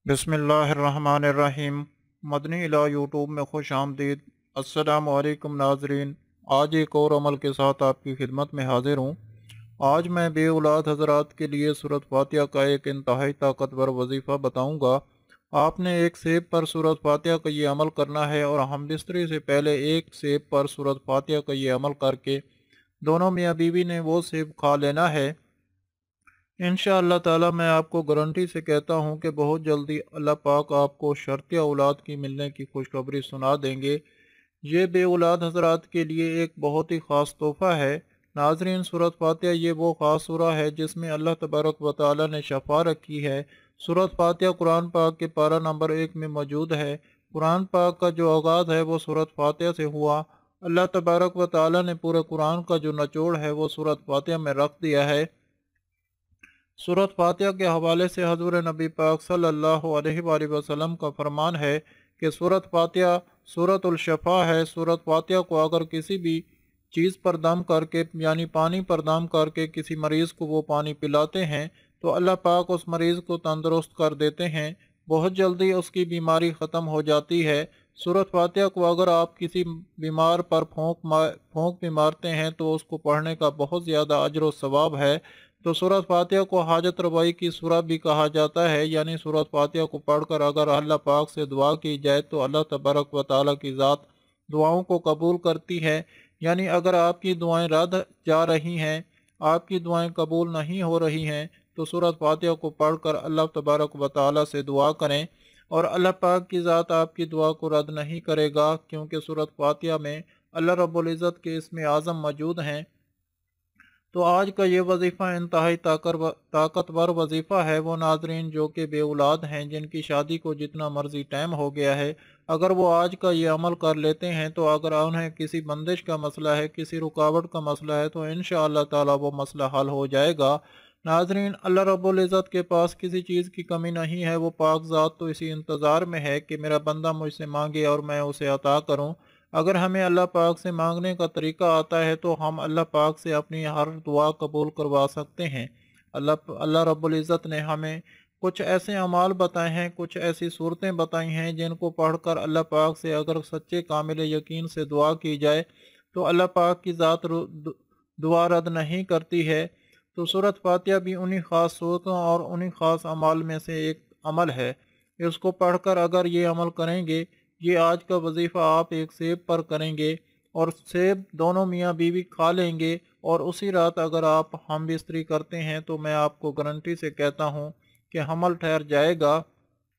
बिस्मिल्लाहिर्रहमानिर्रहीम। मदनी इला यूट्यूब में खुश आमदीद। अस्सलामु अलैकुम नाजरीन। आज एक और अमल के साथ आपकी खिदमत में हाजिर हूँ। आज मैं बे औलाद हजरात के लिए सूरत फातिहा का एक इंतहाई ताकतवर वजीफ़ा बताऊँगा। आपने एक सेब पर सूरत फातिहा का ये अमल करना है और हम बिस्तरे से पहले एक सेब पर सूरत फातिहा का ये अमल करके दोनों मियाँ बीवी ने वो सेब खा लेना है। इंशाअल्लाह ताला मैं आपको गारंटी से कहता हूँ कि बहुत जल्दी अल्लाह पाक आपको शर्तिया औलाद की मिलने की खुशखबरी सुना देंगे। ये बे औलाद हजरात के लिए एक बहुत ही ख़ास तोहफ़ा है। नाजरीन, सूरत फातिहा ये वो ख़ास सूरा है जिसमें अल्लाह तबारक व तआला ने शफा रखी है। सूरत फातिहा कुरान पाक के पारा नंबर 1 में मौजूद है। कुरान पाक का जो आगाज़ है वो सूरत फातिहा से हुआ। अल्लाह तबारक व तआला ने पूरे कुरान का जो निचोड़ है वो सूरत फातिहा में रख दिया है। सूरत फातिहा के हवाले से हज़ूर नबी पाक सल्लल्लाहु अलैहि वसल्लम का फरमान है कि सूरत फातिहा सूरतुल शफ़ा है। सूरत फातिहा को अगर किसी भी चीज़ पर दम करके यानी पानी पर दम करके किसी मरीज़ को वो पानी पिलाते हैं तो अल्लाह पाक उस मरीज़ को तंदुरुस्त कर देते हैं। बहुत जल्दी उसकी बीमारी ख़त्म हो जाती है। सूरत फातिहा को अगर आप किसी बीमार पर फूंक भी मारते हैं तो उसको पढ़ने का बहुत ज़्यादा अजर व सवाब है। तो सूरत फातिहा को हाजत रवाई की सूरा भी कहा जाता है, यानी सूरत फातिहा को पढ़कर अगर अल्लाह पाक से दुआ की जाए तो अल्लाह तबारक व तआला की ज़ात दुआओं को कबूल करती है। यानी अगर आपकी दुआएं रद्द जा रही हैं, आपकी दुआएं कबूल नहीं हो रही हैं, तो सूरत फातिहा को पढ़कर अल्लाह तबारक व तआला से दुआ करें और अल्लाह पाक की ज़ात आपकी दुआ को रद्द नहीं करेगा, क्योंकि सूरत फातिहा में अल्लाह रब्बुल इज़्ज़त के इसमें आज़म मौजूद हैं। तो आज का ये वजीफ़ा इंतहाई ताकतवर वजीफ़ा है। वो नाजरीन जो कि बे औलाद हैं, जिनकी शादी को जितना मर्जी टाइम हो गया है, अगर वो आज का ये अमल कर लेते हैं तो अगर उन्हें किसी बंदिश का मसला है, किसी रुकावट का मसला है, तो इंशाअल्लाह ताला वो मसला हल हो जाएगा। नाजरीन, अल्लाह रब्बुल इज़्ज़त के पास किसी चीज़ की कमी नहीं है। वो पाक ज़ात तो इसी इंतज़ार में है कि मेरा बंदा मुझसे मांगे और मैं उसे अता करूँ। अगर हमें अल्लाह पाक से मांगने का तरीका आता है तो हम अल्लाह पाक से अपनी हर दुआ कबूल करवा सकते हैं। अल्लाह अल्लाह रब्बुल इज़्ज़त ने हमें कुछ ऐसे अमाल बताए हैं, कुछ ऐसी सूरतें बताई हैं जिनको पढ़कर अल्लाह पाक से अगर सच्चे कामिल यकीन से दुआ की जाए तो अल्लाह पाक की ज़ात दुआ रद्द नहीं करती है। तो सूरत फातिहा भी उन्हीं ख़ास सूरतों और उन्हीं ख़ास अमाल में से एक अमल है। इसको पढ़कर अगर ये अमल करेंगे, ये आज का वजीफ़ा आप एक सेब पर करेंगे और सेब दोनों मियाँ बीवी खा लेंगे और उसी रात अगर आप हम बिस्तरी करते हैं तो मैं आपको गारंटी से कहता हूँ कि हमल ठहर जाएगा।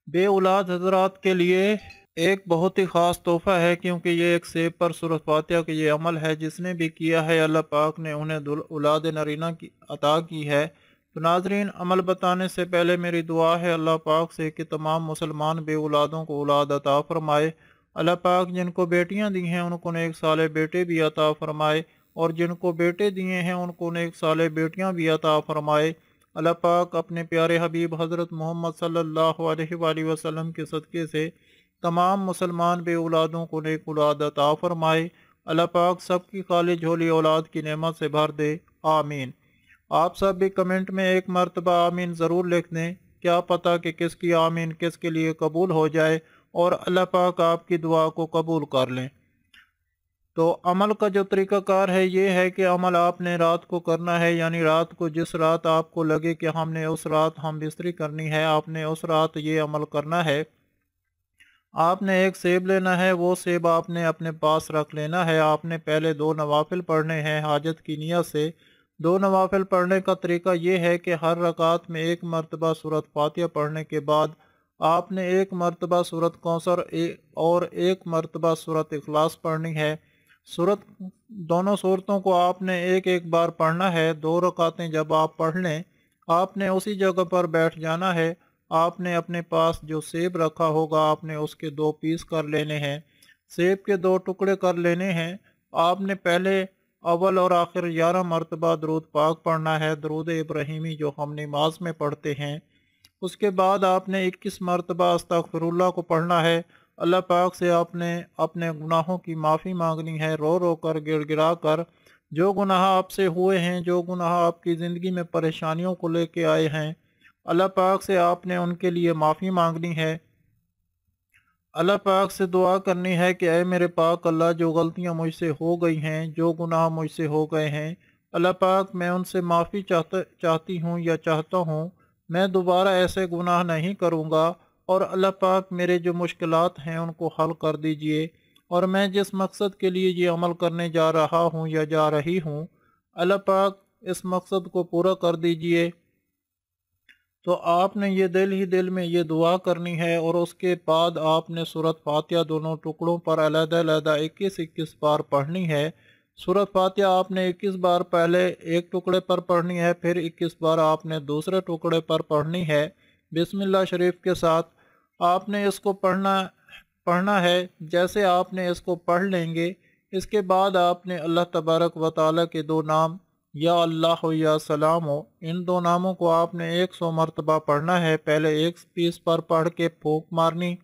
बे औलाद हजरात के लिए एक बहुत ही ख़ास तोहफ़ा है, क्योंकि ये एक सेब पर सूरत फातिहा का ये अमल है। जिसने भी किया है अल्लाह पाक ने उन्हें औलाद नरीना की अता की है। तो नाजरीन, अमल बताने से पहले मेरी दुआ है अल्लाह पाक से कि तमाम मुसलमान बे औलादों को औलाद अता फ़रमाए। अल्लाह पाक जिनको बेटियां दी हैं उनको नेक साले बेटे भी अता फ़रमाए और जिनको बेटे दिए हैं उनको नेक साले बेटियां भी अता फ़रमाए। अल्लाह पाक अपने प्यारे हबीब हज़रत मोहम्मद सल्लल्लाहु अलैहि वसल्लम के सदक़े से तमाम मुसलमान बे औलादों को नेक औलाद अता फ़रमाए। अल्लाह पाक सबकी खाली झोली औलाद की नेमत से भर दे। आमीन। आप सब भी कमेंट में एक मरतबा आमीन ज़रूर लिख दें। क्या पता कि किसकी आमीन किसके लिए कबूल हो जाए और अल्लाह पाक आपकी दुआ को कबूल कर लें। तो अमल का जो तरीक़ाकार है ये है कि अमल आपने रात को करना है, यानी रात को जिस रात आपको लगे कि हमने उस रात हम बिस्तरी करनी है, आपने उस रात ये अमल करना है। आपने एक सेब लेना है, वो सेब आपने अपने पास रख लेना है। आपने पहले दो नवाफिल पढ़ने हैं हाजत की नियत से। दो नवाफिल पढ़ने का तरीका ये है कि हर रकात में एक मरतबा सूरत फातिहा पढ़ने के बाद आपने एक मरतबा सूरत कौसर और एक मरतबा सूरत इखलास पढ़नी है। सूरत दोनों सूरतों को आपने एक एक बार पढ़ना है। दो रकातें जब आप पढ़ लें, आपने उसी जगह पर बैठ जाना है। आपने अपने पास जो सेब रखा होगा आपने उसके दो पीस कर लेने हैं, सेब के दो टुकड़े कर लेने हैं। आपने पहले अव्वल और आखिर 11 मरतबा दरूद पाक पढ़ना है, दरूद इब्राहिमी जो हम नमाज में पढ़ते हैं। उसके बाद आपने 21 मरतबा अस्तगफिरुल्लाह को पढ़ना है। अल्लाह पाक से आपने अपने गुनाहों की माफ़ी मांगनी है, रो रो कर गिड़गिड़ा कर। जो गुनाह आपसे हुए हैं, जो गुनाह आपकी ज़िंदगी में परेशानियों को लेके आए हैं, اللہ پاک سے آپ نے ان کے لیے معافی مانگنی ہے، اللہ پاک سے دعا کرنی ہے کہ اے میرے پاک اللہ، جو غلطیاں مجھ سے ہو گئی ہیں، جو گناہ مجھ سے ہو گئے ہیں، اللہ پاک میں ان سے معافی چاہتی ہوں یا چاہتا ہوں، میں دوبارہ ایسے گناہ نہیں کروں گا، اور اللہ پاک میرے جو مشکلات ہیں ان کو حل کر دیجئے، اور میں جس مقصد کے لیے یہ عمل کرنے جا رہا ہوں یا جا رہی ہوں، اللہ پاک اس مقصد کو پورا کر دیجئے۔ تو آپ نے یہ دل ہی دل میں یہ دعا کرنی ہے، اور اس کے بعد آپ نے سورۃ فاتحہ دونوں ٹکڑوں پر علیحدہ علیحدہ 21 بار پڑھنی ہے۔ سورۃ فاتحہ آپ نے 21 بار پہلے ایک ٹکڑے پر پڑھنی ہے، پھر 21 بار آپ نے دوسرے ٹکڑے پر پڑھنی ہے بسم اللہ شریف کے ساتھ۔ آپ نے اس کو پڑھنا ہے، جیسے آپ نے اس کو پڑھ لیں گے، اس کے بعد آپ نے اللہ تبارک و تعالیٰ کے دو نام یا اللہ ہو یا سلام ہو، ان دو ناموں کو آپ نے 100 مرتبہ پڑھنا ہے۔ پہلے ایک پیس پر پڑھ کے پھونک مارنی،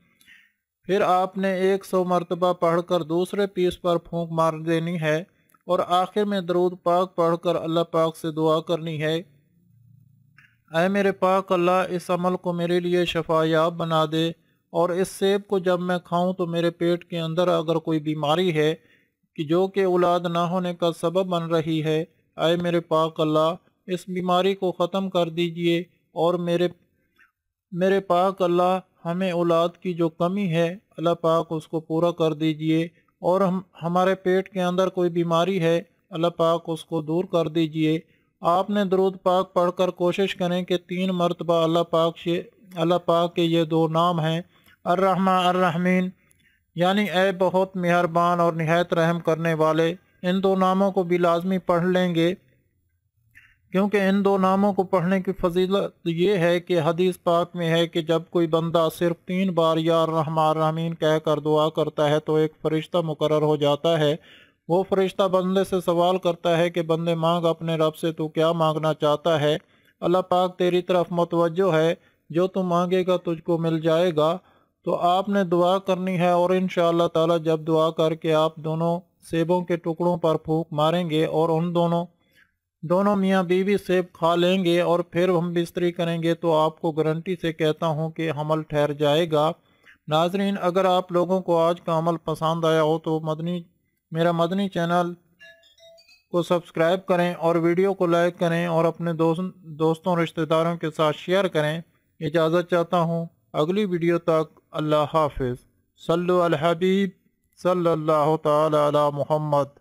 پھر آپ نے 100 مرتبہ پڑھ کر دوسرے پیس پر پھونک مار دینی ہے، اور آخر میں درود پاک پڑھ کر اللہ پاک سے دعا کرنی ہے، اے میرے پاک اللہ، اس عمل کو میرے لیے شفا یاب بنا دے، اور اس سیب کو جب میں کھاؤں تو میرے پیٹ کے اندر اگر کوئی بیماری ہے کہ جو کہ اولاد نہ ہونے کا سبب بن رہی ہے، اے میرے پاک اللہ، اس بیماری کو ختم کر دیجئے، اور میرے پاک اللہ، ہمیں اولاد کی جو کمی ہے اللہ پاک اس کو پورا کر دیجئے، اور ہمارے پیٹ کے اندر کوئی بیماری ہے اللہ پاک اس کو دور کر دیجئے۔ آپ نے درود پاک پڑھ کر کوشش کریں کہ 3 مرتبہ اللہ پاک کے یہ دو نام ہیں الرحمن الرحمین، یعنی اے بہت مہربان اور نہایت رحم کرنے والے، ان دو ناموں کو بھی لازمی پڑھ لیں گے، کیونکہ ان دو ناموں کو پڑھنے کی فضیلت یہ ہے کہ حدیث پاک میں ہے کہ جب کوئی بندہ صرف 3 بار یا الرحمن الرحمین کہہ کر دعا کرتا ہے تو ایک فرشتہ مقرر ہو جاتا ہے، وہ فرشتہ بندے سے سوال کرتا ہے کہ بندے مانگ اپنے رب سے، تو کیا مانگنا چاہتا ہے؟ اللہ پاک تیری طرف متوجہ ہے، جو تو مانگے گا تجھ کو مل جائے گا۔ تو آپ نے دعا کرنی ہے، اور انشاءاللہ تعالی جب دعا کر کے آپ دونوں سیبوں کے ٹکڑوں پر پھونک ماریں گے اور ان دونوں میاں بیوی سیب کھا لیں گے اور پھر ہم بستری کریں گے، تو آپ کو گارنٹی سے کہتا ہوں کہ حمل ٹھہر جائے گا۔ ناظرین، اگر آپ لوگوں کو آج کا عمل پسند آیا ہو تو میرا مدنی چینل کو سبسکرائب کریں، اور ویڈیو کو لائک کریں، اور اپنے دوستوں رشتہ داروں کے ساتھ شیئر کریں۔ اجازت چاہتا ہوں، اگلی ویڈیو تک اللہ حافظ۔ صلو علی الحبیب صلی اللہ تعالی علی محمد۔